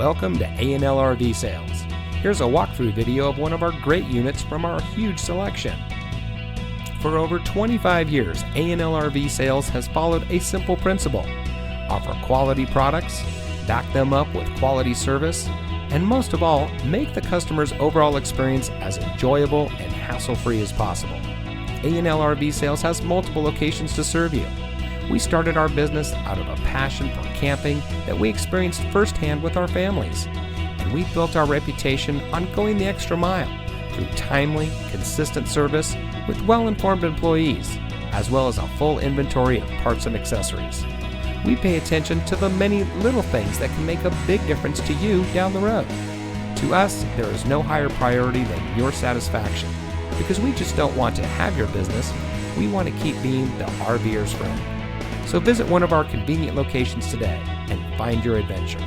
Welcome to A&L RV Sales. Here's a walkthrough video of one of our great units from our huge selection. For over 25 years, A&L RV Sales has followed a simple principle: offer quality products, back them up with quality service, and most of all, make the customer's overall experience as enjoyable and hassle-free as possible. A&L RV Sales has multiple locations to serve you. We started our business out of a passion for camping that we experienced firsthand with our families, and we built our reputation on going the extra mile through timely, consistent service with well-informed employees, as well as a full inventory of parts and accessories. We pay attention to the many little things that can make a big difference to you down the road. To us, there is no higher priority than your satisfaction, because we just don't want to have your business, we want to keep being the RVer's friend. So visit one of our convenient locations today and find your adventure.